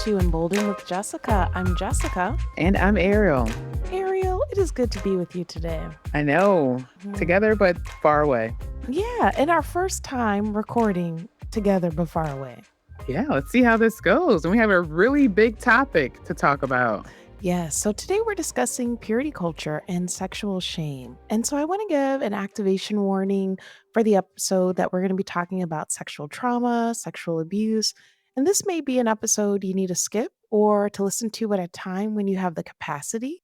to Emboldened with Jessica. I'm Jessica. And I'm Ariel. Ariel, it is good to be with you today. I know, Mhm. together but far away. Yeah, and our first time recording together but far away. Yeah, let's see how this goes. And we have a really big topic to talk about. Yes, so today we're discussing purity culture and sexual shame. And so I want to give an activation warning for the episode that we're going to be talking about sexual trauma, sexual abuse. And this may be an episode you need to skip or to listen to at a time when you have the capacity.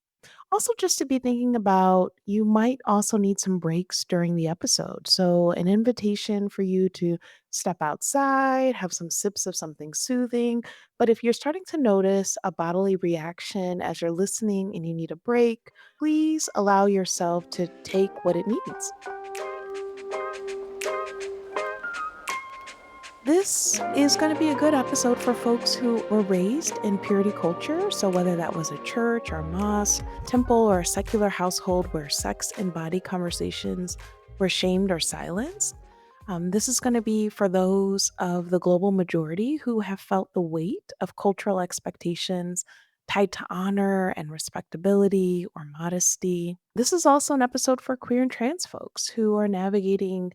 Also, just to be thinking about, you might also need some breaks during the episode. So, an invitation for you to step outside, have some sips of something soothing. But if you're starting to notice a bodily reaction as you're listening and you need a break, please allow yourself to take what it needs. This is going to be a good episode for folks who were raised in purity culture. So, whether that was a church or mosque, temple, or a secular household where sex and body conversations were shamed or silenced, this is going to be for those of the global majority who have felt the weight of cultural expectations tied to honor and respectability or modesty. This is also an episode for queer and trans folks who are navigating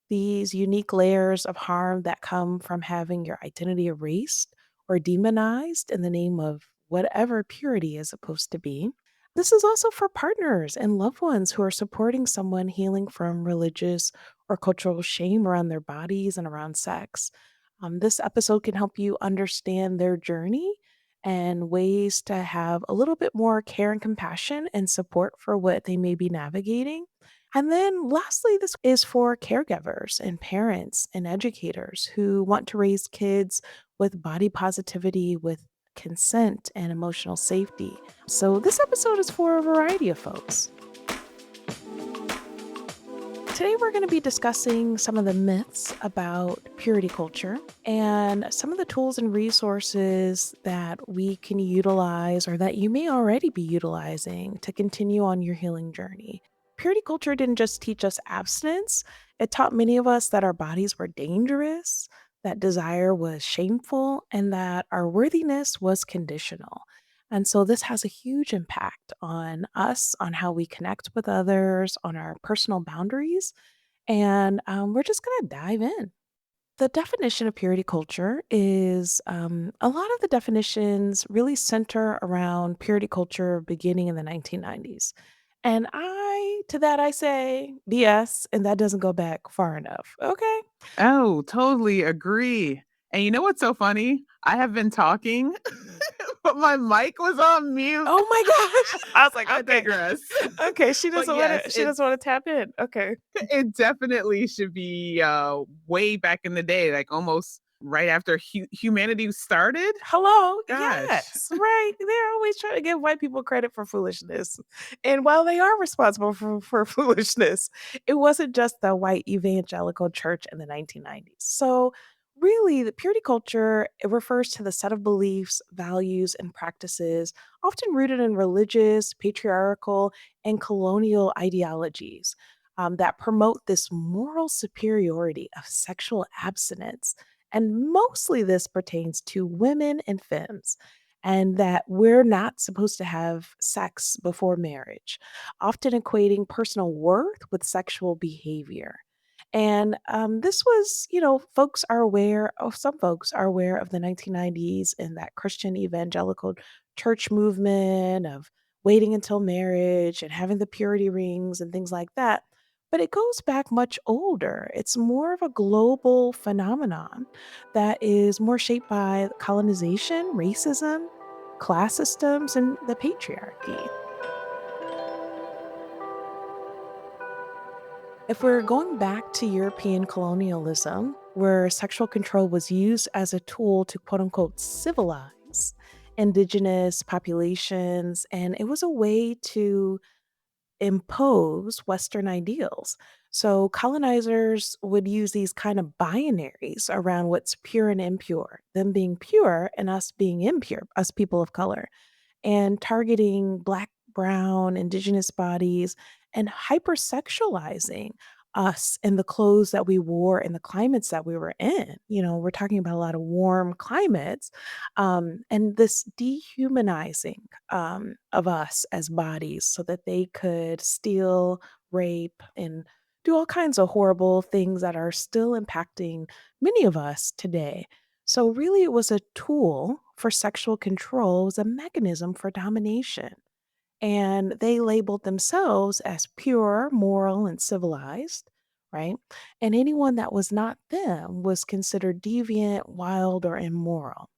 these unique layers of harm that come from having your identity erased or demonized in the name of whatever purity is supposed to be. This is also for partners and loved ones who are supporting someone healing from religious or cultural shame around their bodies and around sex. This episode can help you understand their journey and ways to have a little bit more care and compassion and support for what they may be navigating. And then lastly, this is for caregivers and parents and educators who want to raise kids with body positivity, with consent and emotional safety. So, this episode is for a variety of folks. Today, we're going to be discussing some of the myths about purity culture and some of the tools and resources that we can utilize or that you may already be utilizing to continue on your healing journey. Purity culture didn't just teach us abstinence, it taught many of us that our bodies were dangerous, that desire was shameful, and that our worthiness was conditional. And so this has a huge impact on us, on how we connect with others, on our personal boundaries. And we're just going to dive in. The definition of purity culture is a lot of the definitions really center around purity culture beginning in the 1990s. And to that, I say BS, and that doesn't go back far enough. Okay. Oh, totally agree. And you know what's so funny? I have been talking, but my mic was on mute. Oh my gosh. I was like, I okay. digress. Okay. She But doesn't want yes, to, she doesn't want to tap in. Okay. it definitely should be way back in the day, like almost right after humanity started. Hello. Gosh. Yes. Right. They're always trying to give white people credit for foolishness. And while they are responsible for foolishness, it wasn't just the white evangelical church in the 1990s. So, really, the purity culture, it refers to the set of beliefs, values, and practices often rooted in religious, patriarchal, and colonial ideologies that promote this moral superiority of sexual abstinence, and mostly this pertains to women and femmes, and that we're not supposed to have sex before marriage, often equating personal worth with sexual behavior. And this was, folks are aware, some folks are aware of the 1990s and that Christian evangelical church movement of waiting until marriage and having the purity rings and things like that. But it goes back much older. It's more of a global phenomenon that is more shaped by colonization, racism, class systems, and the patriarchy. If we're going back to European colonialism, where sexual control was used as a tool to quote unquote civilize indigenous populations, and it was a way to impose Western ideals. So colonizers would use these kind of binaries around what's pure and impure, them being pure and us being impure, us people of color, and targeting Black, brown, indigenous bodies and hypersexualizing us and the clothes that we wore and the climates that we were in. We're talking about a lot of warm climates, and this dehumanizing of us as bodies so that they could steal, rape, and do all kinds of horrible things that are still impacting many of us today. So, really, it was a tool for sexual control, it was a mechanism for domination. And they labeled themselves as pure, moral, and civilized, right? And anyone that was not them was considered deviant, wild, or immoral.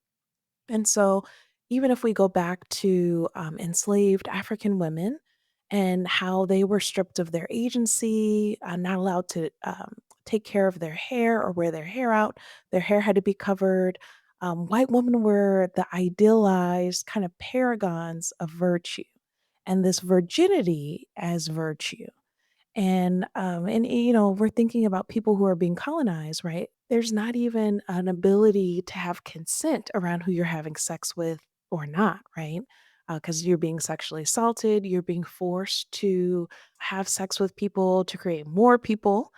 And so, even if we go back to enslaved African women and how they were stripped of their agency, not allowed to take care of their hair or wear their hair out, their hair had to be covered. White women were the idealized kind of paragons of virtue and this virginity as virtue. And we're thinking about people who are being colonized, right? There's not even an ability to have consent around who you're having sex with or not, right? Because you're being sexually assaulted, you're being forced to have sex with people to create more people.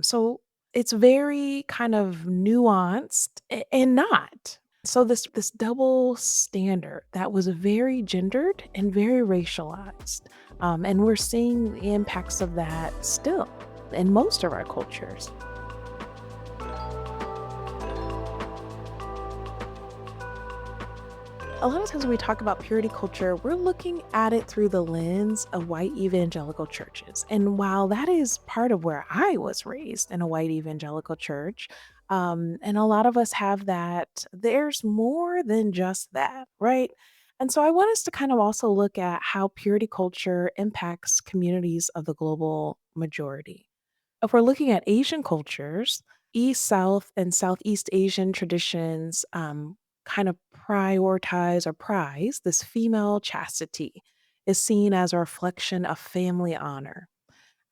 So it's very kind of nuanced and not. So this double standard that was very gendered and very racialized. And we're seeing the impacts of that still in most of our cultures. A lot of times when we talk about purity culture, we're looking at it through the lens of white evangelical churches. And while that is part of where I was raised in a white evangelical church, and a lot of us have that, there's more than just that, right? And so I want us to kind of also look at how purity culture impacts communities of the global majority. If we're looking at Asian cultures, East, South, and Southeast Asian traditions kind of prioritize or prize this female chastity is seen as a reflection of family honor.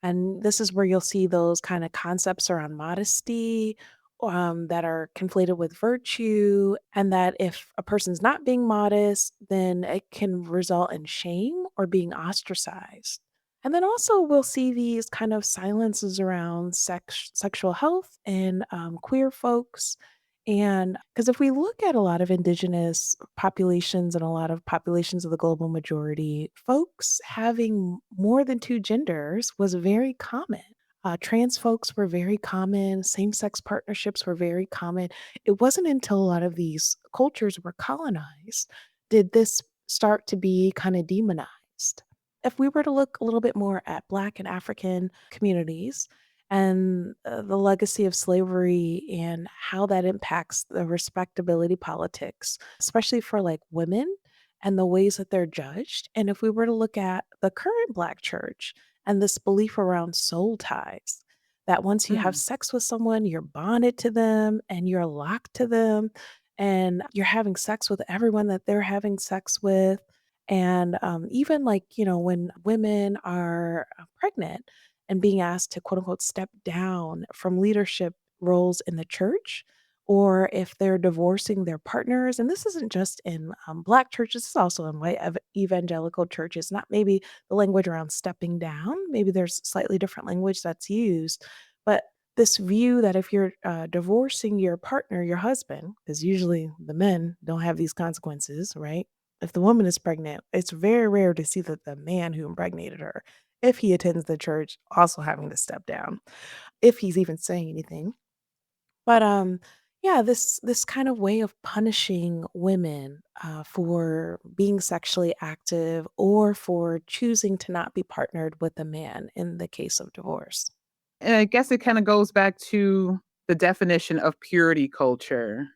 And this is where you'll see those kind of concepts around modesty that are conflated with virtue, and that if a person's not being modest, then it can result in shame or being ostracized. And then also, we'll see these kind of silences around sexual health and queer folks. And because if we look at a lot of indigenous populations and a lot of populations of the global majority, folks having more than two genders was very common. Trans folks were very common, same sex partnerships were very common. It wasn't until a lot of these cultures were colonized did this start to be kind of demonized. If we were to look a little bit more at Black and African communities and the legacy of slavery and how that impacts the respectability politics, especially for like women and the ways that they're judged. And if we were to look at the current Black church and this belief around soul ties, that once you have Mm. sex with someone, you're bonded to them and you're locked to them, and you're having sex with everyone that they're having sex with. And even like, when women are pregnant and being asked to quote unquote step down from leadership roles in the church, or if they're divorcing their partners. And this isn't just in Black churches, it's also in white evangelical churches, not maybe the language around stepping down. Maybe there's slightly different language that's used. But this view that if you're divorcing your partner, your husband, because usually the men don't have these consequences, right? If the woman is pregnant, it's very rare to see that the man who impregnated her, if he attends the church, also having to step down, if he's even saying anything. But yeah, this kind of way of punishing women for being sexually active or for choosing to not be partnered with a man in the case of divorce. And I guess it kinda goes back to the definition of purity culture.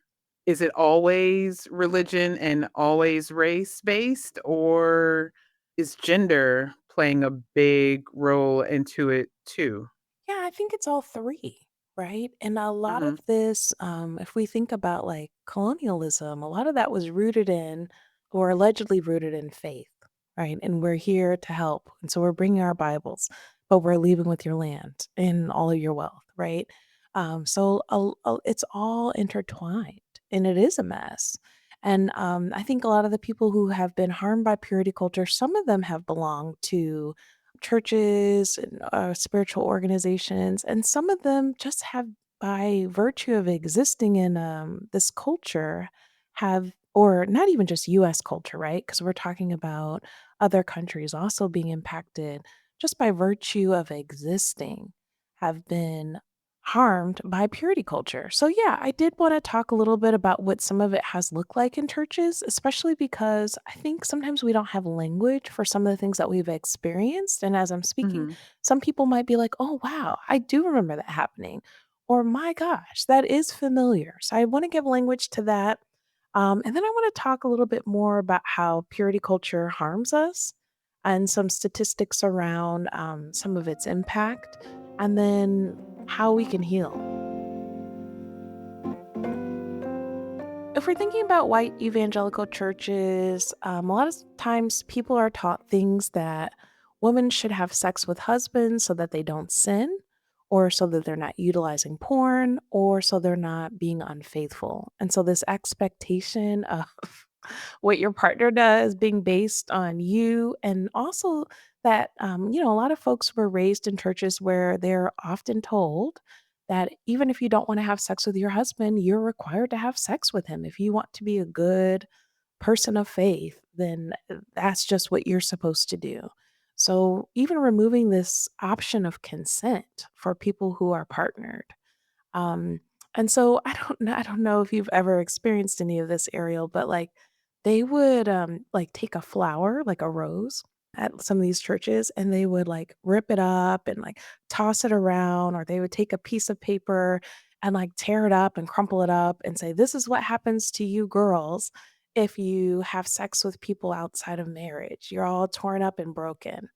Is it always religion and always race-based, or is gender playing a big role into it too? Yeah, I think it's all 3, right? And a lot of Mhm. this, if we think about, like, colonialism, a lot of that was rooted in or allegedly rooted in faith, right? And we're here to help, and so we're bringing our Bibles, but we're leaving with your land and all of your wealth, right? So it's all intertwined, and it is a mess. And, I think a lot of the people who have been harmed by purity culture, some of them have belonged to churches and spiritual organizations, and some of them just have, by virtue of existing in this culture, have, or not even just US culture, right? Because we're talking about other countries also being impacted just by virtue of existing, have been harmed by purity culture. So, yeah, I did want to talk a little bit about what some of it has looked like in churches, especially because I think sometimes we don't have language for some of the things that we've experienced. And as I'm speaking, Mhm. some people might be like, oh, wow, I do remember that happening. Or, my gosh, that is familiar. So, I want to give language to that. And then I want to talk a little bit more about how purity culture harms us and some statistics around some of its impact, and then how we can heal. If we're thinking about white evangelical churches, a lot of times people are taught things that women should have sex with husbands so that they don't sin, or so that they're not utilizing porn, or so they're not being unfaithful. And so, this expectation of what your partner does being based on you, and also that, a lot of folks were raised in churches where they're often told that even if you don't wanna have sex with your husband, you're required to have sex with him. If you want to be a good person of faith, then that's just what you're supposed to do. So, even removing this option of consent for people who are partnered. Um, and so I don't know if you've ever experienced any of this, Ariel, but, like, they would, like, take a flower, like a rose, at some of these churches, and they would, like, rip it up and, like, toss it around, or they would take a piece of paper and, like, tear it up and crumple it up and say, "This is what happens to you girls if you have sex with people outside of marriage. You're all torn up and broken."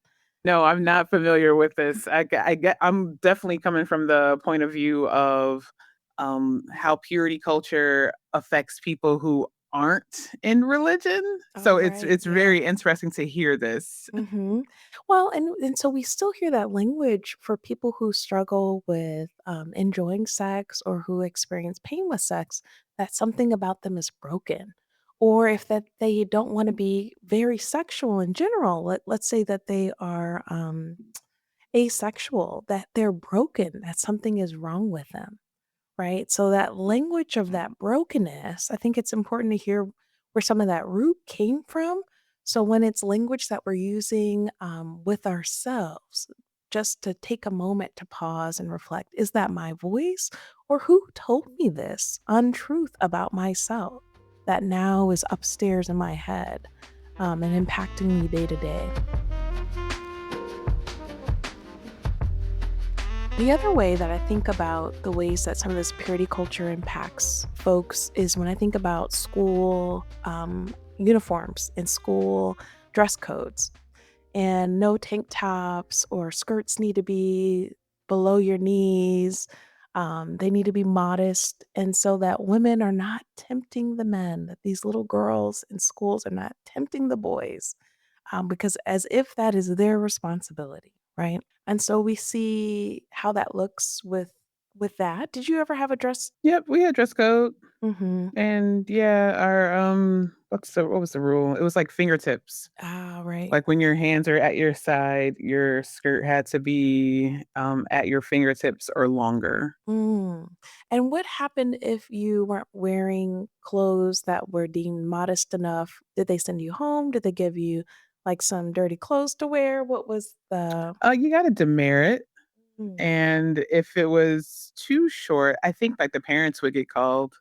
No, I'm not familiar with this. I'm definitely coming from the point of view of, how purity culture affects people who aren't in religion. So All it's right, it's yeah. very interesting to hear this. Mhm. Well, and so we still hear that language for people who struggle with, enjoying sex or who experience pain with sex, that something about them is broken. Or if that they don't wanna be very sexual in general, let's say that they are, asexual, that they're broken, that something is wrong with them. Right? So that language of that brokenness, I think it's important to hear where some of that root came from. So when it's language that we're using with ourselves, just to take a moment to pause and reflect, is that my voice? Or who told me this untruth about myself that now is upstairs in my head and impacting me day to day? The other way that I think about the ways that some of this purity culture impacts folks is when I think about school uniforms and school dress codes, and no tank tops or skirts need to be below your knees. They need to be modest. And so that women are not tempting the men, that these little girls in schools are not tempting the boys, because as if that is their responsibility, right? And so we see how that looks with that. Did you ever have a dress? Yep, we had dress code. Mhm. And yeah, our what was the rule? It was like fingertips. Ah, right. Like when your hands are at your side, your skirt had to be at your fingertips or longer. Mm. And what happened if you weren't wearing clothes that were deemed modest enough? Did they send you home? Did they give you, like, some dirty clothes to wear? What was the You got to demerit. Mm. And if it was too short, I think like the parents would get called,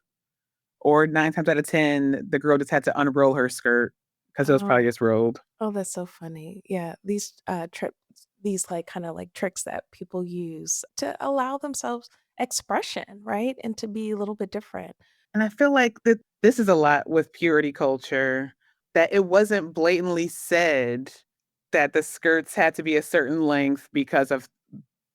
or 9 times out of 10, the girl just had to unroll her skirt because it was probably Oh, just rolled. oh, that's so funny. Yeah, these, these, like, kinda, like, tricks that people use to allow themselves expression, right? And to be a little bit different. And I feel like that this is a lot with purity culture, that it wasn't blatantly said that the skirts had to be a certain length because of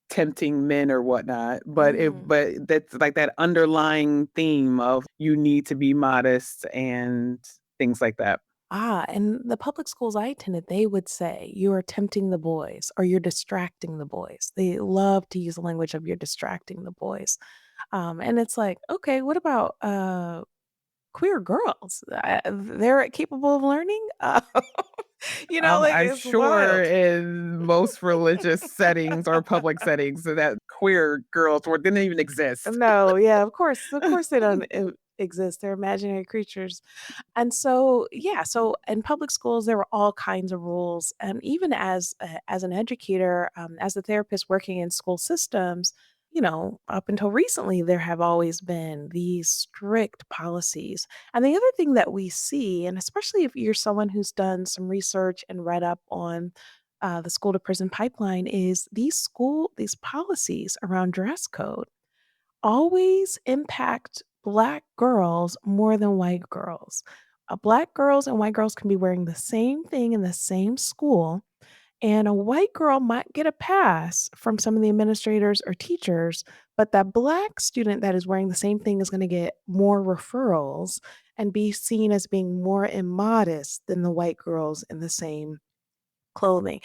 tempting men or whatnot, Mm. but that's like that underlying theme of you need to be modest and things like that. Ah, and the public schools I attended, they would say, "You are tempting the boys," or "You're distracting the boys." They love to use the language of "You're distracting the boys." And it's like, okay, what about, queer girls. They're capable of learning. Like I'm it's sure wild. in most religious settings or public settings that queer girls didn't even exist. No, yeah, of course they don't exist. They're imaginary creatures. And so, yeah, so in public schools, there were all kinds of rules. And even as an educator, as a therapist working in school systems, up until recently, there have always been these strict policies. And the other thing that we see, and especially if you're someone who's done some research and read up on the school to prison pipeline, is these policies around dress code always impact Black girls more than white girls. Black girls and white girls can be wearing the same thing in the same school, and a white girl might get a pass from some of the administrators or teachers, but that Black student that is wearing the same thing is going to get more referrals and be seen as being more immodest than the white girls in the same clothing.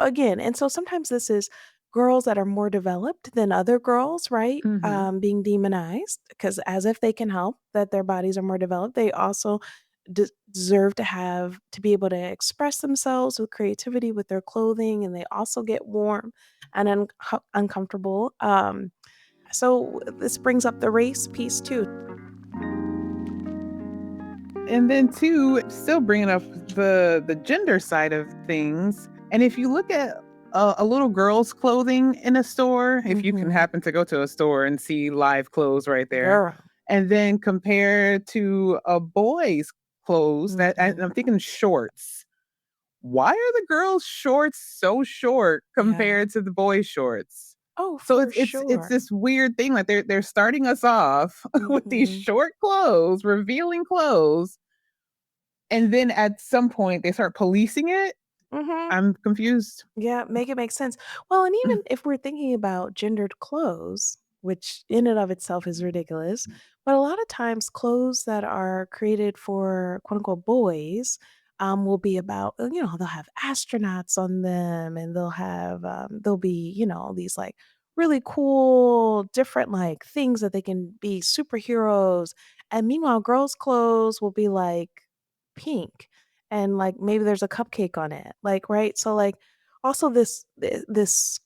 Again, and so sometimes this is girls that are more developed than other girls, right? Mhm. Being demonized because as if they can help that their bodies are more developed, they also deserve to be able to express themselves with creativity with their clothing, and they also get warm and uncomfortable. So this brings up the race piece too. And then too, still bringing up the gender side of things, and if you look at a little girl's clothing in a store, if you can Hmm. happen to go to a store and see live clothes right there, Girl. and then compare to a boy's clothes that and Hmm. I'm thinking shorts. Why are the girls' shorts so short Yeah. compared to the boys' shorts? Oh, So for it's sure. this weird thing, like they're starting us off with these Hmm. short clothes, revealing clothes, and then at some point they start policing it. Hmm. I'm confused. Yeah, make it make sense. Well, and even if we're thinking about gendered clothes, which in and of itself is ridiculous, but a lot of times clothes that are created for quote unquote boys will be about, they'll have astronauts on them and they'll be, these like really cool, different like things that they can be superheroes. And meanwhile, girls' clothes will be like pink and like maybe there's a cupcake on it. Like, right? So like also this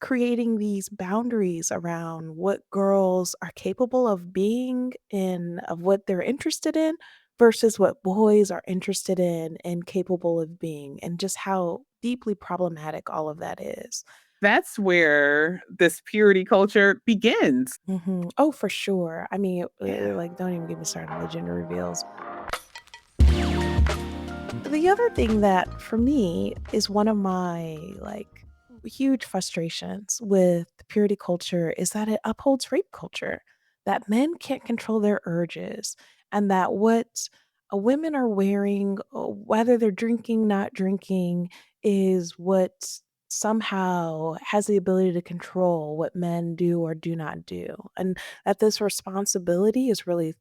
creating these boundaries around what girls are capable of being and of what they're interested in versus what boys are interested in and capable of being and just how deeply problematic all of that is. That's where this purity culture begins. Oh, for sure. I mean, Yeah. like, don't even get me started on the gender reveals. The other thing that for me is one of my like huge frustrations with the purity culture is that it upholds rape culture, that men can't control their urges, and that what women are wearing, whether they're drinking, not drinking, is what somehow has the ability to control what men do or do not do, and that this responsibility is really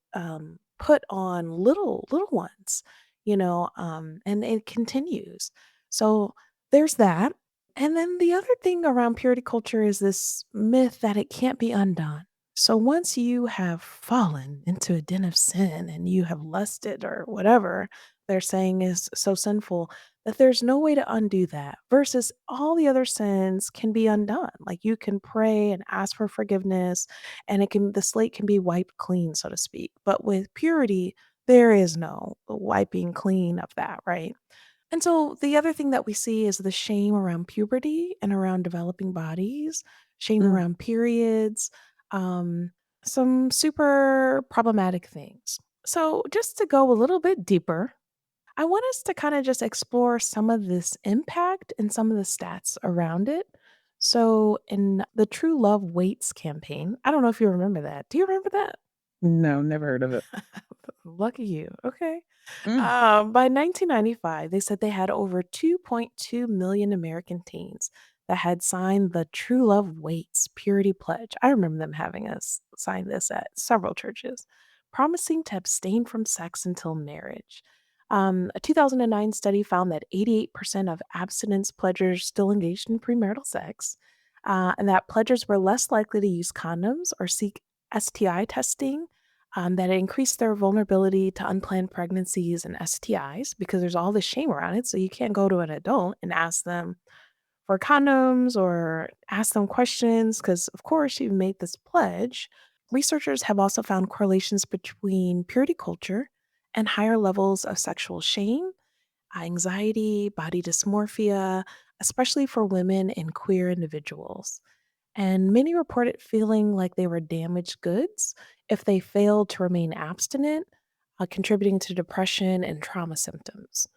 put on little ones, and it continues. So there's that. And then the other thing around purity culture is this myth that it can't be undone. So once you have fallen into a den of sin and you have lusted or whatever they're saying is so sinful, that there's no way to undo that versus all the other sins can be undone. Like you can pray and ask for forgiveness and the slate can be wiped clean, so to speak. But with purity, there is no wiping clean of that, right? And so the other thing that we see is the shame around puberty and around developing bodies, shame Mm. around periods, um, some super problematic things. So, just to go a little bit deeper, I want us to kind of just explore some of this impact and some of the stats around it. So, in the True Love Waits campaign, I don't know if you remember that. Do you remember that? No, never heard of it. Lucky you. Okay. Mm. By 1995, they said they had over 2.2 million American teens that had signed the True Love Waits Purity Pledge. I remember them having us sign this at several churches, promising to abstain from sex until marriage. A 2009 study found that 88% of abstinence pledgers still engaged in premarital sex, and that pledgers were less likely to use condoms or seek STI testing that increase their vulnerability to unplanned pregnancies and STIs because there's all this shame around it. So you can't go to an adult and ask them for condoms or ask them questions because, of course, you've made this pledge. Researchers have also found correlations between purity culture and higher levels of sexual shame, anxiety, body dysmorphia, especially for women and queer individuals. And many reported feeling like they were damaged goods if they failed to remain abstinent, contributing to depression and trauma symptoms.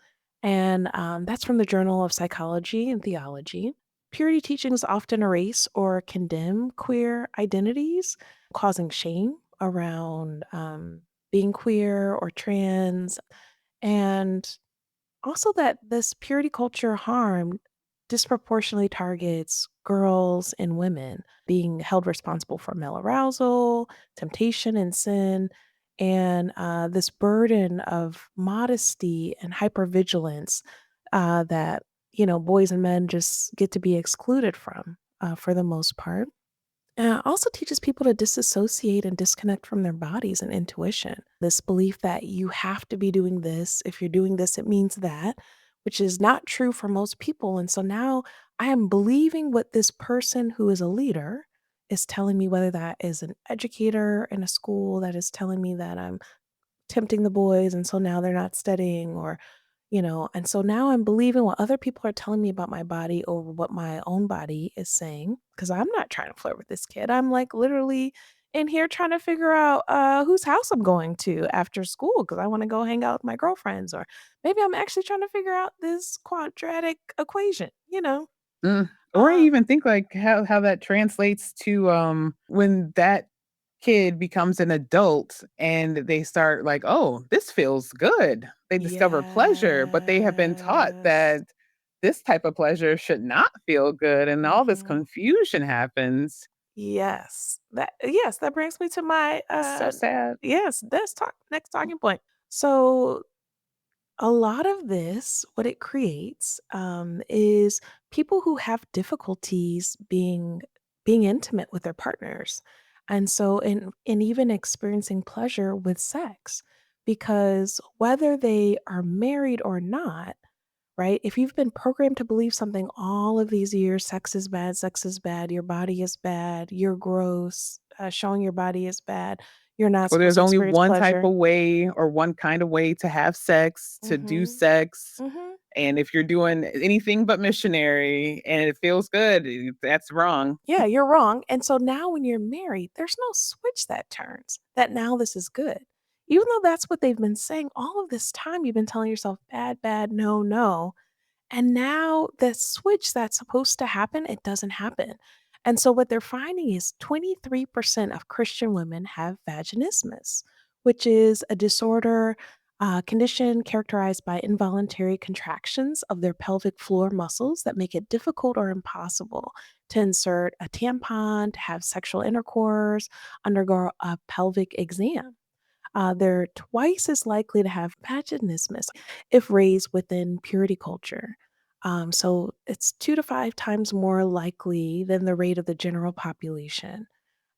And that's from the Journal of Psychology and Theology. Purity teachings often erase or condemn queer identities, causing shame around being queer or trans. And also, that this purity culture harm disproportionately targets girls and women being held responsible for male arousal, temptation, and sin, and this burden of modesty and hypervigilance that boys and men just get to be excluded from for the most part. Also teaches people to disassociate and disconnect from their bodies and intuition. This belief that you have to be doing this. If you're doing this, it means that, which is not true for most people. And so now I am believing what this person who is a leader is telling me, whether that is an educator in a school that is telling me that I'm tempting the boys, and so now they're not studying, or and so now I'm believing what other people are telling me about my body over what my own body is saying, because I'm not trying to flirt with this kid. I'm like literally in here trying to figure out whose house I'm going to after school because I want to go hang out with my girlfriends, or maybe I'm actually trying to figure out this quadratic equation. Mm. Or I Uh, even think like how that translates to when that kid becomes an adult and they start like, "Oh, this feels good." They discover pleasure, but they have been taught yes. that this type of pleasure should not feel good and all this Mhm. confusion happens. Yes, that brings me to my So sad. yes, that's talk next talking point. So a lot of this, what it creates, is people who have difficulties being intimate with their partners. And so in even experiencing pleasure with sex. Because whether they are married or not, right? If you've been programmed to believe something all of these years, sex is bad, your body is bad, you're gross, showing your body is bad, you're not Or supposed there's to only experience one type pleasure. of way or one kind of way to have sex, to do Mhm. sex. Mhm. And if you're doing anything but missionary and it feels good, that's wrong. Yeah, you're wrong. And so now when you're married, there's no switch that turns that now this is good. Even though that's what they've been saying all of this time, you've been telling yourself bad, bad, no, no. And now the switch that's supposed to happen, it doesn't happen. And so what they're finding is 23% of Christian women have vaginismus, which is a disorder, condition characterized by involuntary contractions of their pelvic floor muscles that make it difficult or impossible to insert a tampon, to have sexual intercourse, undergo a pelvic exam. They're twice as likely to have vaginismus if raised within purity culture. So it's 2 to 5 times more likely than the rate of the general population.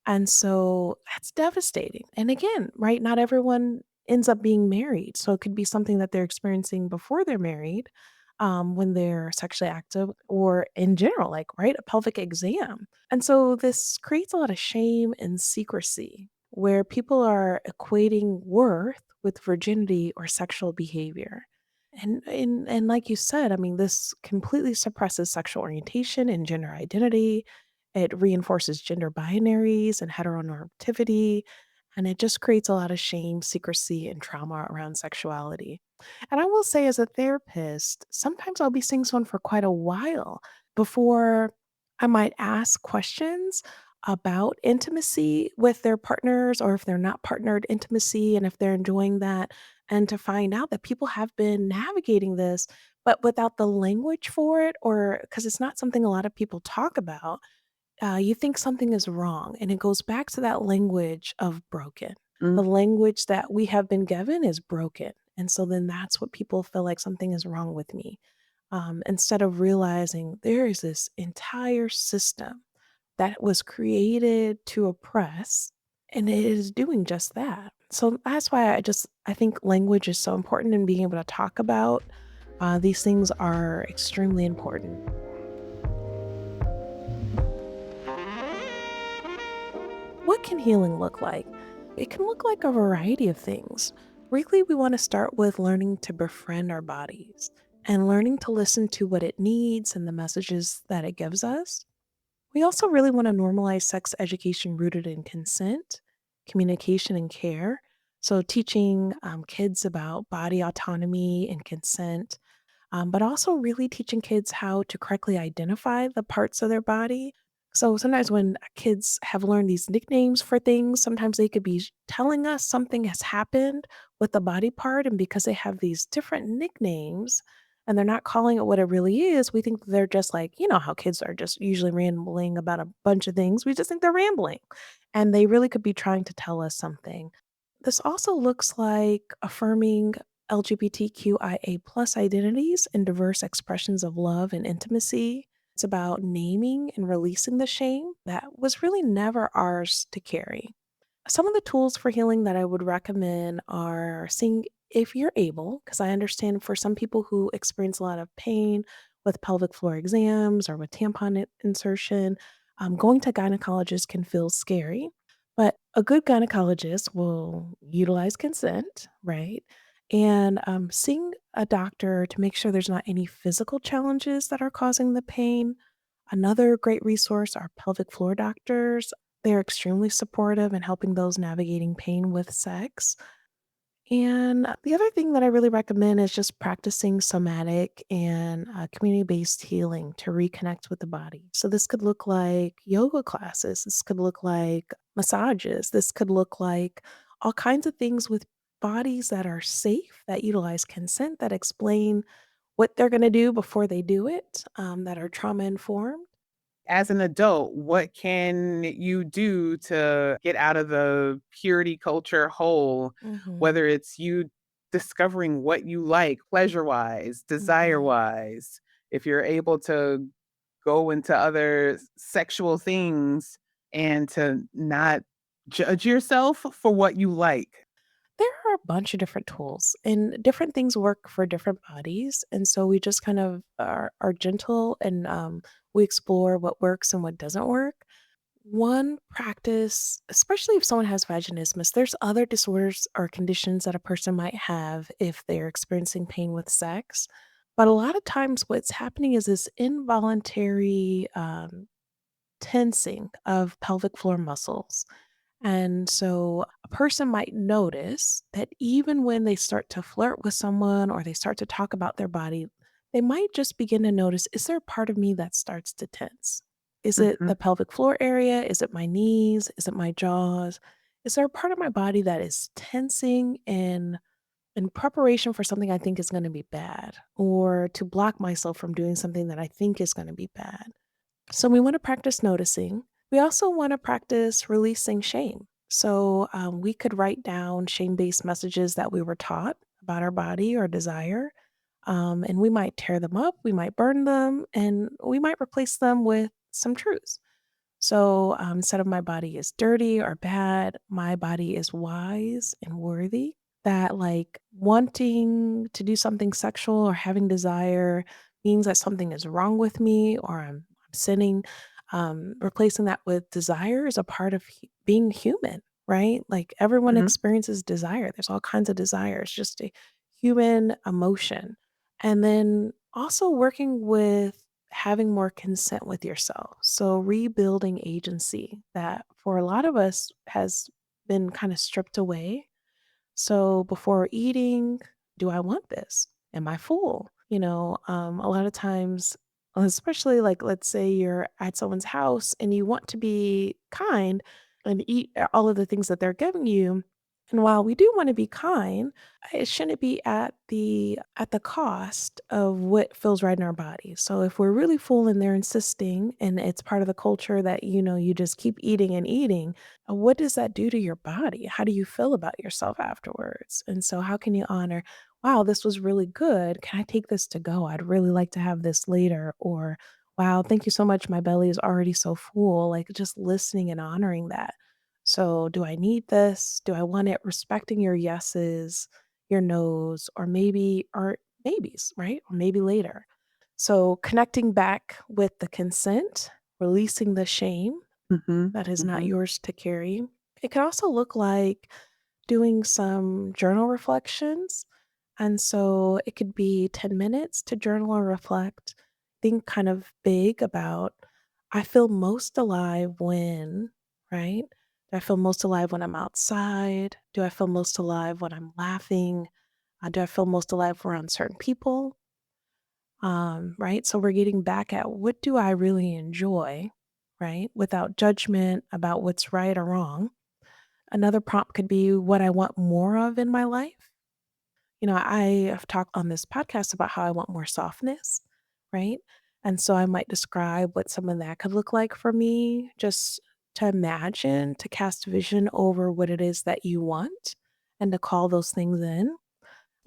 And so that's devastating. And again, right, not everyone ends up being married. So it could be something that they're experiencing before they're married, when they're sexually active, or in general, like, right, a pelvic exam. And so this creates a lot of shame and secrecy where people are equating worth with virginity or sexual behavior. And like you said, I mean, this completely suppresses sexual orientation and gender identity. It reinforces gender binaries and heteronormativity, and it just creates a lot of shame, secrecy, and trauma around sexuality. And I will say, as a therapist, sometimes I'll be seeing someone for quite a while before I might ask questions about intimacy with their partners, or if they're not partnered intimacy and if they're enjoying that. And to find out that people have been navigating this, but without the language for it, or because it's not something a lot of people talk about, you think something is wrong. And it goes back to that language of broken. Mm. The language that we have been given is broken. And so then that's what people feel like something is wrong with me. Instead of realizing there is this entire system that was created to oppress, and it is doing just that. So that's why I think language is so important and being able to talk about these things are extremely important. What can healing look like? It can look like a variety of things. Really, we want to start with learning to befriend our bodies and learning to listen to what it needs and the messages that it gives us. We also really want to normalize sex education rooted in consent, communication, and care. So, teaching kids about body autonomy and consent, but also really teaching kids how to correctly identify the parts of their body. So sometimes when kids have learned these nicknames for things, sometimes they could be telling us something has happened with the body part. And because they have these different nicknames and they're not calling it what it really is, we think they're just like, you know, how kids are just usually rambling about a bunch of things. We just think they're rambling. And they really could be trying to tell us something. This also looks like affirming LGBTQIA plus identities and diverse expressions of love and intimacy. It's about naming and releasing the shame that was really never ours to carry. Some of the tools for healing that I would recommend are seeing if you're able, because I understand for some people who experience a lot of pain with pelvic floor exams or with tampon insertion, going to gynecologists can feel scary. But a good gynecologist will utilize consent, right? And seeing a doctor to make sure there's not any physical challenges that are causing the pain. Another great resource are pelvic floor doctors. They're extremely supportive in helping those navigating pain with sex. And the other thing that I really recommend is just practicing somatic and community based healing to reconnect with the body. So, this could look like yoga classes, this could look like massages, this could look like all kinds of things with bodies that are safe, that utilize consent, that explain what they're going to do before they do it, that are trauma informed. As an adult, what can you do to get out of the purity culture hole? Hmm. Whether it's you discovering what you like pleasure wise, desire Hmm. wise, if you're able to go into other sexual things and to not judge yourself for what you like. There are a bunch of different tools, and different things work for different bodies. And so we just kind of are gentle and we explore what works and what doesn't work. One practice, especially if someone has vaginismus, there's other disorders or conditions that a person might have if they're experiencing pain with sex. But a lot of times, what's happening is this involuntary tensing of pelvic floor muscles. And so a person might notice that even when they start to flirt with someone or they start to talk about their body, they might just begin to notice, is there a part of me that starts to tense? Is it the Mhm. pelvic floor area? Is it my knees? Is it my jaws? Is there a part of my body that is tensing in preparation for something I think is going to be bad or to block myself from doing something that I think is going to be bad? So we want to practice noticing. We also want to practice releasing shame. So we could write down shame based messages that we were taught about our body or desire. And we might tear them up, we might burn them, and we might replace them with some truths. So instead of my body is dirty or bad, my body is wise and worthy. That like wanting to do something sexual or having desire means that something is wrong with me or I'm sinning. Replacing that with desire is a part of being human, right? Like everyone Mhm. experiences desire. There's all kinds of desires, just a human emotion. And then also working with having more consent with yourself. So rebuilding agency that for a lot of us has been kind of stripped away. So before eating, do I want this? Am I full? A lot of times, especially like let's say you're at someone's house and you want to be kind and eat all of the things that they're giving you. And while we do want to be kind, it shouldn't be at the cost of what feels right in our body. So if we're really full and they're insisting and it's part of the culture that you just keep eating and eating, what does that do to your body? How do you feel about yourself afterwards? And so, how can you honor, wow, this was really good. Can I take this to go? I'd really like to have this later. Or, wow, thank you so much. My belly is already so full. Like just listening and honoring that. So, do I need this? Do I want it? Respecting your yeses, your nos, or maybe or maybes, right? Or maybe later. So, connecting back with the consent, releasing the shame Mhm, that is not mhm, yours to carry. It can also look like doing some journal reflections. And so it could be 10 minutes to journal or reflect. Think kind of big about, I feel most alive when, right? Do I feel most alive when I'm outside? Do I feel most alive when I'm laughing? Do I feel most alive around certain people? Right? So we're getting back at what do I really enjoy, right? Without judgment about what's right or wrong. Another prompt could be what I want more of in my life. I have talked on this podcast about how I want more softness, right? And so I might describe what some of that could look like for me, just to imagine, to cast vision over what it is that you want and to call those things in.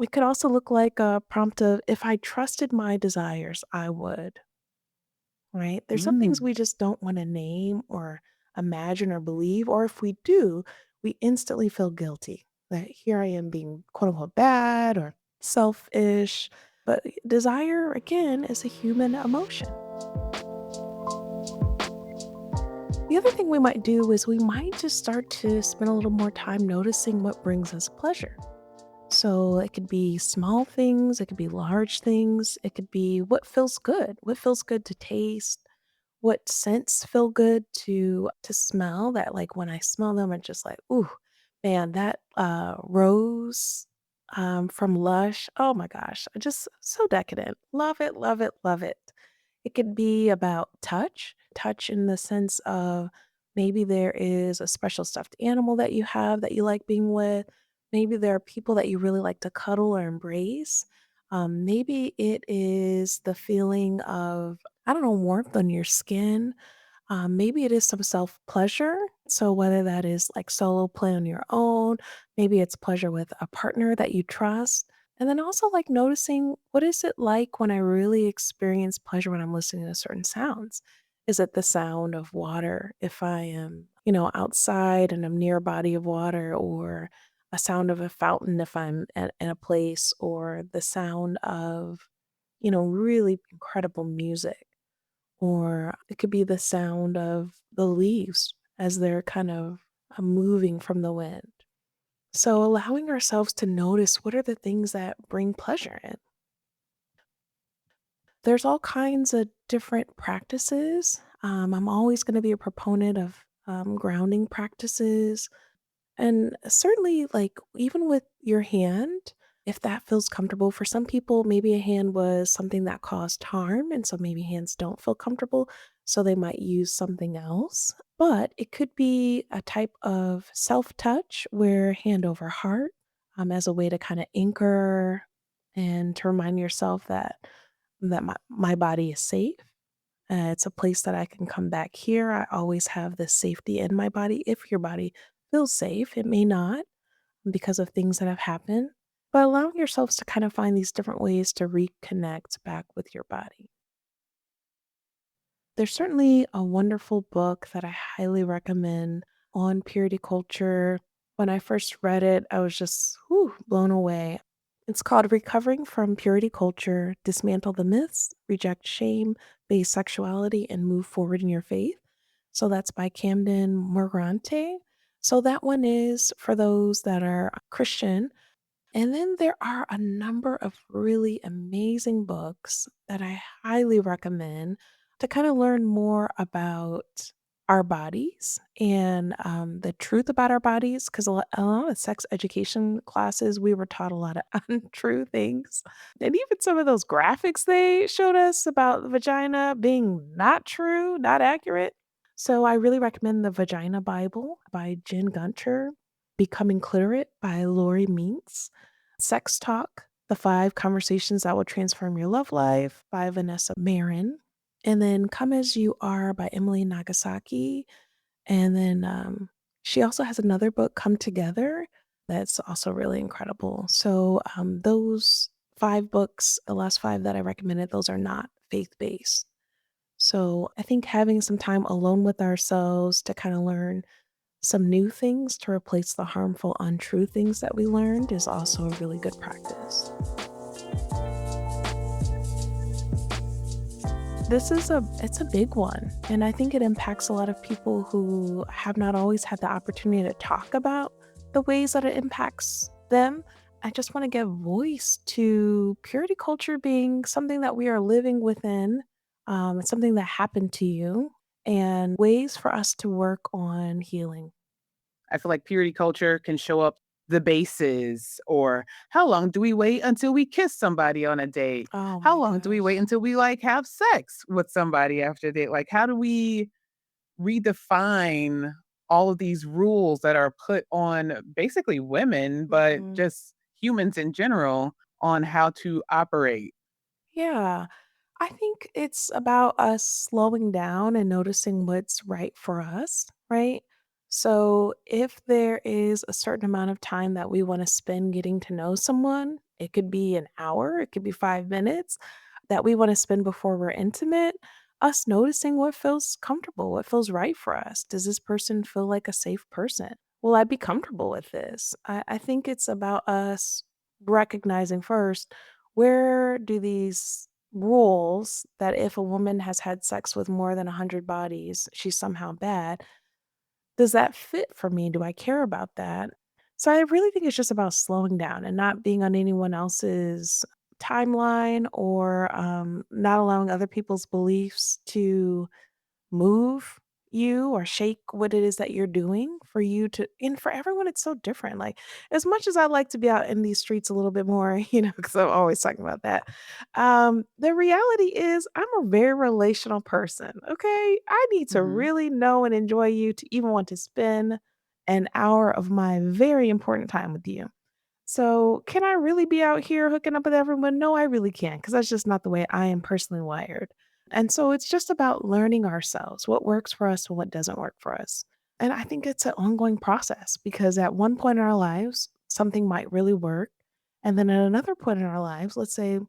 It could also look like a prompt of if I trusted my desires, I would, right? There's some things mm, we just don't want to name or imagine or believe, or if we do, we instantly feel guilty that here I am being quote unquote bad or selfish. But desire, again, is a human emotion. The other thing we might do is we might just start to spend a little more time noticing what brings us pleasure. So it could be small things, it could be large things, it could be what feels good to taste, what scents feel good to smell that, like, when I smell them, I'm just like, "Ooh, man, that, rose, from Lush, oh my gosh, just so decadent. Love it, love it, love it." It could be about touch in the sense of maybe there is a special stuffed animal that you have that you like being with. Maybe there are people that you really like to cuddle or embrace. Maybe it is the feeling of, I don't know, warmth on your skin. Maybe it is some self pleasure. So, whether that is like solo play on your own, maybe it's pleasure with a partner that you trust. And then also like noticing what is it like when I really experience pleasure when I'm listening to certain sounds? Is it the sound of water if I am, outside and I'm near a body of water, or a sound of a fountain if I'm in a place, or the sound of, really incredible music? Or it could be the sound of the leaves as they're kind of moving from the wind. So allowing ourselves to notice what are the things that bring pleasure in. There's all kinds of different practices. I'm always going to be a proponent of grounding practices. And certainly, like, even with your hand, if that feels comfortable for some people, maybe a hand was something that caused harm. And so maybe hands don't feel comfortable. So they might use something else. But it could be a type of self touch where hand over heart, as a way to kind of anchor and to remind yourself that my body is safe. It's a place that I can come back here. I always have this safety in my body. If your body feels safe, it may not because of things that have happened, but allowing yourselves to kind of find these different ways to reconnect back with your body. There's certainly a wonderful book that I highly recommend on purity culture. When I first read it, I was just blown away. It's called Recovering from Purity Culture: Dismantle the Myths, Reject Shame, Base Sexuality, and Move Forward in Your Faith. So that's by Camden Morante. So that one is for those that are Christian, and then there are a number of really amazing books that I highly recommend to kind of learn more about our bodies and the truth about our bodies. Because a lot of sex education classes, we were taught a lot of untrue things. And even some of those graphics they showed us about the vagina being not true, not accurate. So I really recommend The Vagina Bible by Jen Gunter, Becoming Cliterate by Lori Meents, Sex Talk: The Five Conversations That Will Transform Your Love Life by Vanessa Marin, and then Come As You Are by Emily Nagasaki. And then she also has another book, Come Together, that's also really incredible. So those five books, the last five that I recommended, those are not faith based. So I think having some time alone with ourselves to kind of learn some new things to replace the harmful, untrue things that we learned is also a really good practice. It's a big one, and I think it impacts a lot of people who have not always had the opportunity to talk about the ways that it impacts them. I just want to give voice to purity culture being something that we are living within. It's something that happened to you, and ways for us to work on healing. I feel like purity culture can show up the bases, or how long do we wait until we kiss somebody on a date? Oh How my long do we wait gosh. until we like have sex with somebody after a date? Like, how do we redefine all of these rules that are put on basically women, but Mhm. just humans in general on how to operate? Yeah. I think it's about us slowing down and noticing what's right for us, right? So, if there is a certain amount of time that we want to spend getting to know someone, it could be an hour, it could be 5 minutes that we want to spend before we're intimate, us noticing what feels comfortable, what feels right for us. Does this person feel like a safe person? Will I be comfortable with this? I think it's about us recognizing first, where do these rules that if a woman has had sex with more than 100 bodies, she's somehow bad, does that fit for me? Do I care about that? So I really think it's just about slowing down and not being on anyone else's timeline, or not allowing other people's beliefs to move you or shake what it is that you're doing for you to, and for everyone it's so different. Like, as much as I like to be out in these streets a little bit more, because I'm always talking about that, the reality is I'm a very relational person. Okay, I need to Mhm. really know and enjoy you to even want to spend an hour of my very important time with you. So, can I really be out here hooking up with everyone? No, I really can't, because that's just not the way I am personally wired. And so it's just about learning ourselves, what works for us and what doesn't work for us. And I think it's an ongoing process, because at one point in our lives, something might really work. And then at another point in our lives, let's say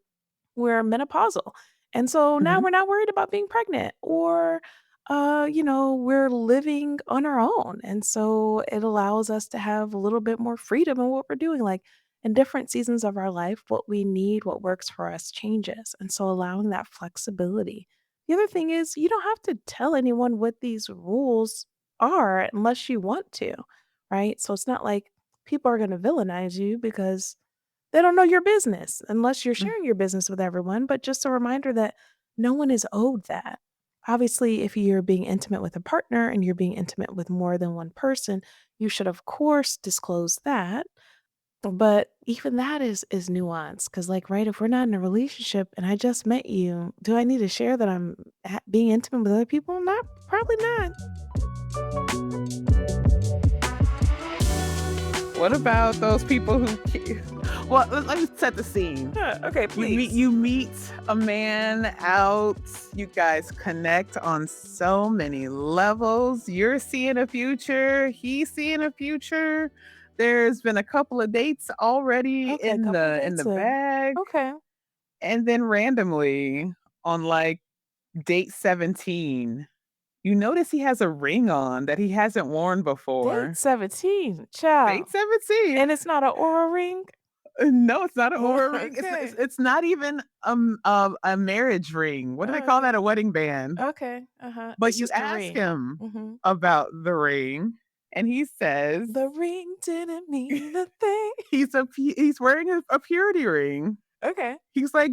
we're menopausal. And so now Mhm. we're not worried about being pregnant, or we're living on our own. And so it allows us to have a little bit more freedom in what we're doing. Like, in different seasons of our life, what we need, what works for us changes. And so allowing that flexibility. The other thing is, you don't have to tell anyone what these rules are unless you want to, right? So it's not like people are going to villainize you because they don't know your business unless you're Mm. sharing your business with everyone, but just a reminder that no one is owed that. Obviously, if you're being intimate with a partner and you're being intimate with more than one person, you should of course disclose that. But even that is nuanced, because, like, right, if we're not in a relationship and I just met you, do I need to share that I'm being intimate with other people? Not, probably not. What about those people who well, let me set the scene. Okay, please. You meet a man out, you guys connect on so many levels. You're seeing a future, he's seeing a future. There's been a couple of dates already Okay, a in couple the dates in. bag, Okay. and then randomly on like date 17, you notice he has a ring on that he hasn't worn Date before. 17, Date child. 17. And it's not an Aura ring? No, it's not an Oura ring. Okay. It's not even, a marriage ring. What do they call Okay. that? A wedding band. Okay, uh-huh. But It's you just a ask ring. him Mhm. about the ring, and he says The ring didn't mean a thing. he's wearing a purity ring. Okay, He's, like,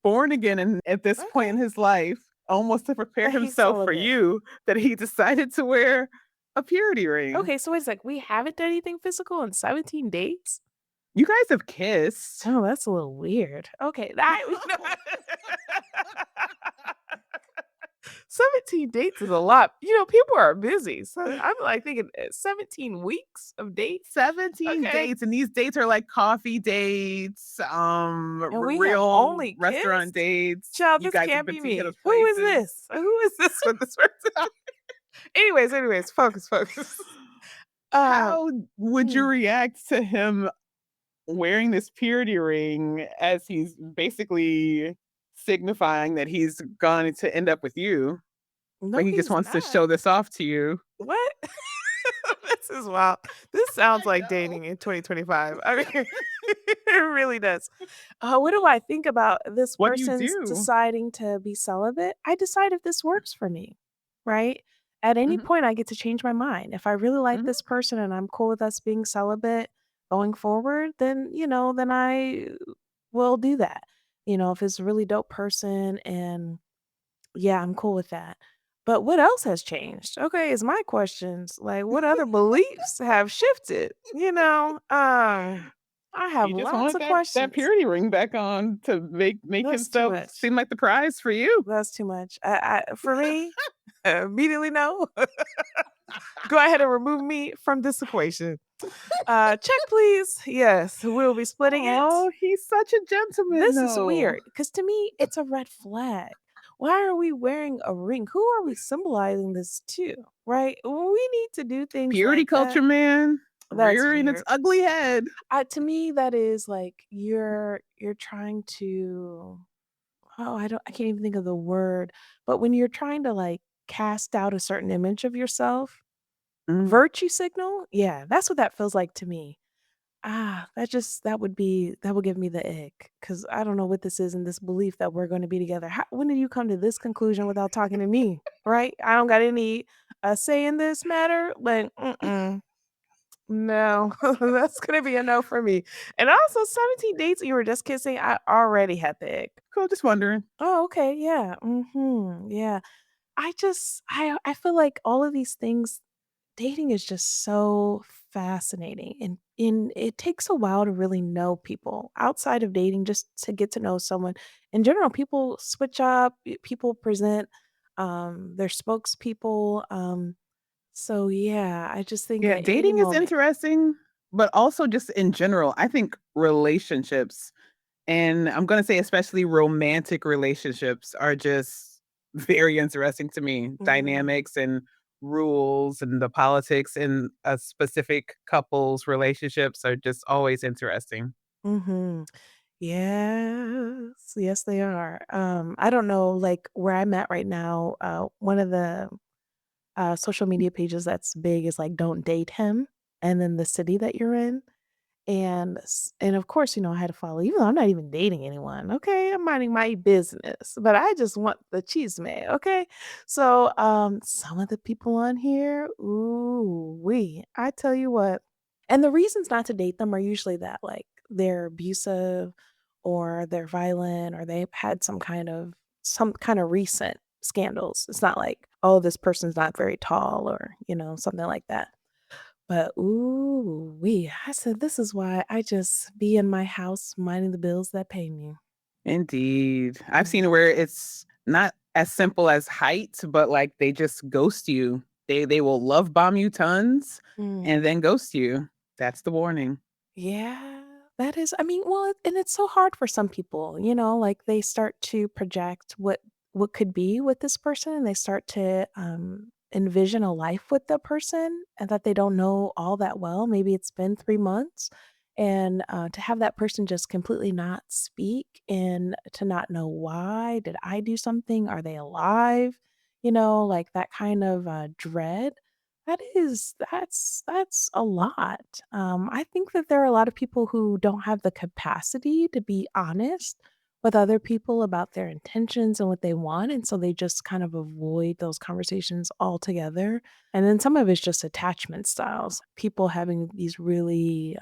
born again, and at this point okay. in his life, almost to prepare That he's himself for celibate. you, that he decided to wear a purity ring. Okay, so wait a sec, we haven't done anything physical in 17 dates? You guys have kissed. Oh, that's a little weird. Okay, that you know 17 dates is a lot. People are busy, so I'm, like, thinking, 17 weeks of dates? 17 Okay, dates, and these dates are like coffee dates, and we have real only restaurant kissed? dates. Child, You this guys have can't been be to each me. other's Who is places. this? Who is this with this person? Anyways, focus, focus. Uh, How would you mm, react to him wearing this purity ring as he's basically signifying that he's going to end up with you? no, Like he just he's wants to not. show this off to you. What? This is wild. This sounds I like know. dating in 2025. I mean, it really does. What do I think about this What do you person's do? deciding to be celibate? I decide if this works for me, right? At any Mhm, point, I get to change my mind. If I really like mhm. this person and I'm cool with us being celibate going forward, then, then I will do that. If it's a really dope person and yeah, I'm cool with that. But what else has changed? Okay, is my questions. Like what other beliefs have shifted? I have He just lots wanted of that questions. purity ring back on to make That's too himself much. seem like the prize for you. That's too much. For me, immediately no. Go ahead and remove me from this equation. Check please. Yes, we'll be splitting it. Oh, he's such a gentleman, This is though. weird because to me, it's a red flag. Why are we wearing a ring? Who are we symbolizing this to? Right? We need to do things Purity like that. culture, man, That's rearing its weird. ugly head. To me, that is like you're trying to. Oh, I can't even think of the word. But when you're trying to like cast out a certain image of yourself, Mm. virtue signal. Yeah, that's what that feels like to me. That would give me the ick because I don't know what this is and this belief that we're gonna be together. When did you come to this conclusion without talking to me, right? I don't got any, say in this matter, like, no, that's gonna be a no for me. And also 17 dates and you were just kissing, I already had the ick. Cool, just wondering. Oh, okay, yeah, yeah. I feel like all of these things dating is just so fascinating and it takes a while to really know people outside of dating just to get to know someone in general. People switch up, people present their spokespeople, so yeah, I just think Yeah, at any dating is moment. interesting, but also just in general, I think relationships, and I'm gonna say especially romantic relationships, are just very interesting to me. Mhm, Dynamics and rules and the politics in a specific couple's relationships are just always interesting. mhm. Yes, yes they are. I don't know, like where I'm at right now, one of the social media pages that's big is like don't date him and then the city that you're in. And of course, I had to follow, even though I'm not even dating anyone. Okay, I'm minding my business, but I just want the cheese man. Okay, so some of the people on here, ooh, I tell you what. And the reasons not to date them are usually that like they're abusive or they're violent or they've had some kind of recent scandals. It's not like, oh, this person's not very tall or, something like that. But ooh, I said this is why I just be in my house minding the bills that pay me. Indeed. I've seen Mm. it where it's not as simple as height, but, like, they just ghost you. They will love bomb you tons and Mm. then ghost you. That's the warning. Yeah, that is, I mean, well, and it's so hard for some people, like they start to project what could be with this person and they start to envision a life with the person and that they don't know all that well. Maybe it's been 3 months and to have that person just completely not speak and to not know why, did I do something? Are they alive? Like that kind of dread that's a lot. I think that there are a lot of people who don't have the capacity to be honest with other people about their intentions and what they want, and so they just kind of avoid those conversations altogether. And then some of it's just attachment styles. People having these really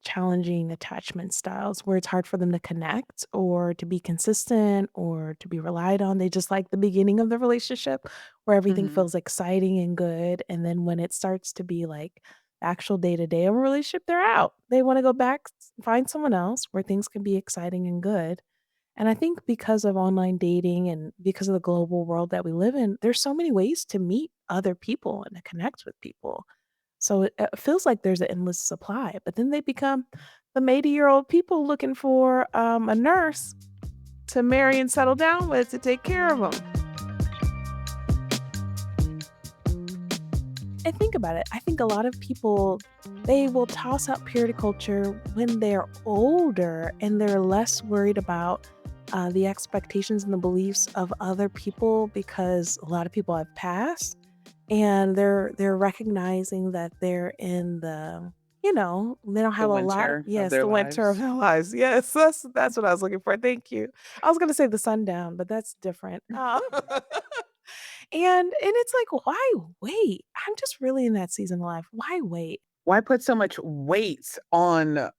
challenging attachment styles where it's hard for them to connect or to be consistent or to be relied on. They just like the beginning of the relationship where everything Mhm. feels exciting and good. And then when it starts to be like the actual day to day of a relationship, they're out. They want to go back, find someone else where things can be exciting and good. And I think because of online dating and because of the global world that we live in, there's so many ways to meet other people and to connect with people. So it feels like there's an endless supply, but then they become the 80-year-old people looking for a nurse to marry and settle down with to take care of them. And think about it. I think a lot of people they will toss out purity culture when they're older and they're less worried about the expectations and the beliefs of other people because a lot of people have passed. and they're recognizing that they're in the, they don't The have a lot. winter of Yes, their the winter of lives. their lives. Yes, that's what I was looking for. Thank you. I was gonna say the sundown, but that's different. And it's like, why wait? I'm just really in that season of life. Why wait? Why put so much weight on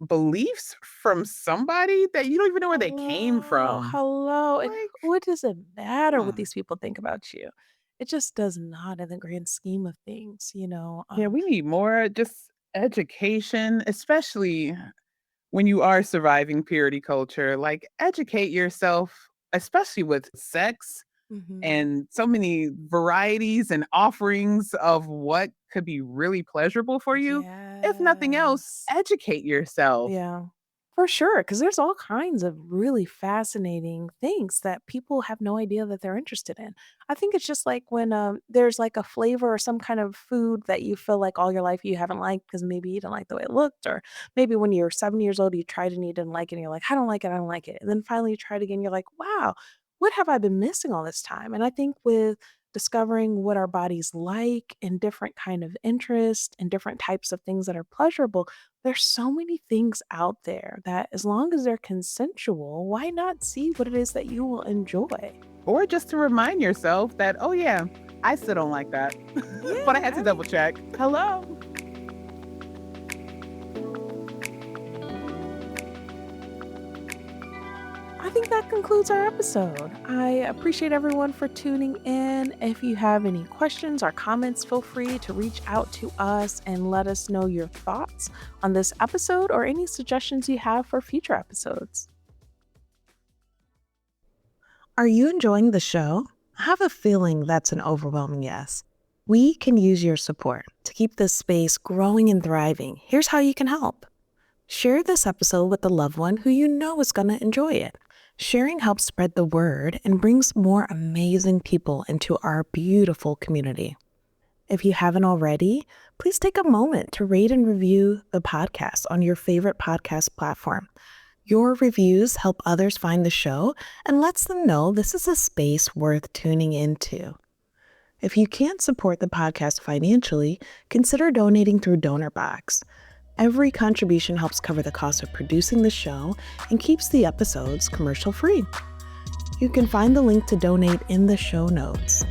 beliefs from somebody that you don't even know where they came Hello, from? hello. And Like, what does it come matter what on. these people think about you? It just does not in the grand scheme of things, Yeah, we need more just education, especially when you are surviving purity culture. Like, educate yourself, especially with sex Mhm. and so many varieties and offerings of what could be really pleasurable for you. If nothing else, Yes. educate yourself. Yeah, for sure. Because there's all kinds of really fascinating things that people have no idea that they're interested in. I think it's just like when there's like a flavor or some kind of food that you feel like all your life you haven't liked because maybe you didn't like the way it looked, or maybe when you're 7 years old you tried and you didn't like it, and you're like, I don't like it, I don't like it, and then finally you try it again, you're like, wow, what have I been missing all this time? And I think with discovering what our bodies like and different kind of interest and different types of things that are pleasurable, there's so many things out there that as long as they're consensual, why not see what it is that you will enjoy? Or just to remind yourself that, oh, yeah, I still don't like that. But I Yeah, had to I double mean, check. hello. I think that concludes our episode. I appreciate everyone for tuning in. If you have any questions or comments, feel free to reach out to us and let us know your thoughts on this episode or any suggestions you have for future episodes. Are you enjoying the show? I have a feeling that's an overwhelming yes. We can use your support to keep this space growing and thriving. Here's how you can help. Share this episode with a loved one who you know is going to enjoy it. Sharing helps spread the word and brings more amazing people into our beautiful community. If you haven't already, please take a moment to rate and review the podcast on your favorite podcast platform. Your reviews help others find the show and lets them know this is a space worth tuning into. If you can't support the podcast financially, consider donating through DonorBox. Every contribution helps cover the cost of producing the show and keeps the episodes commercial free. You can find the link to donate in the show notes.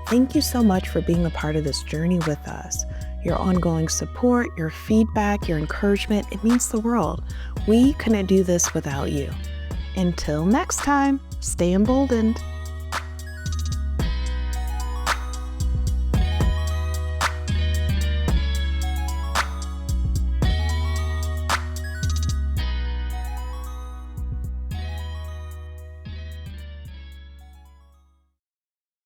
Thank you so much for being a part of this journey with us. Your ongoing support, your feedback, your encouragement, it means the world. We couldn't do this without you. Until next time, stay emboldened.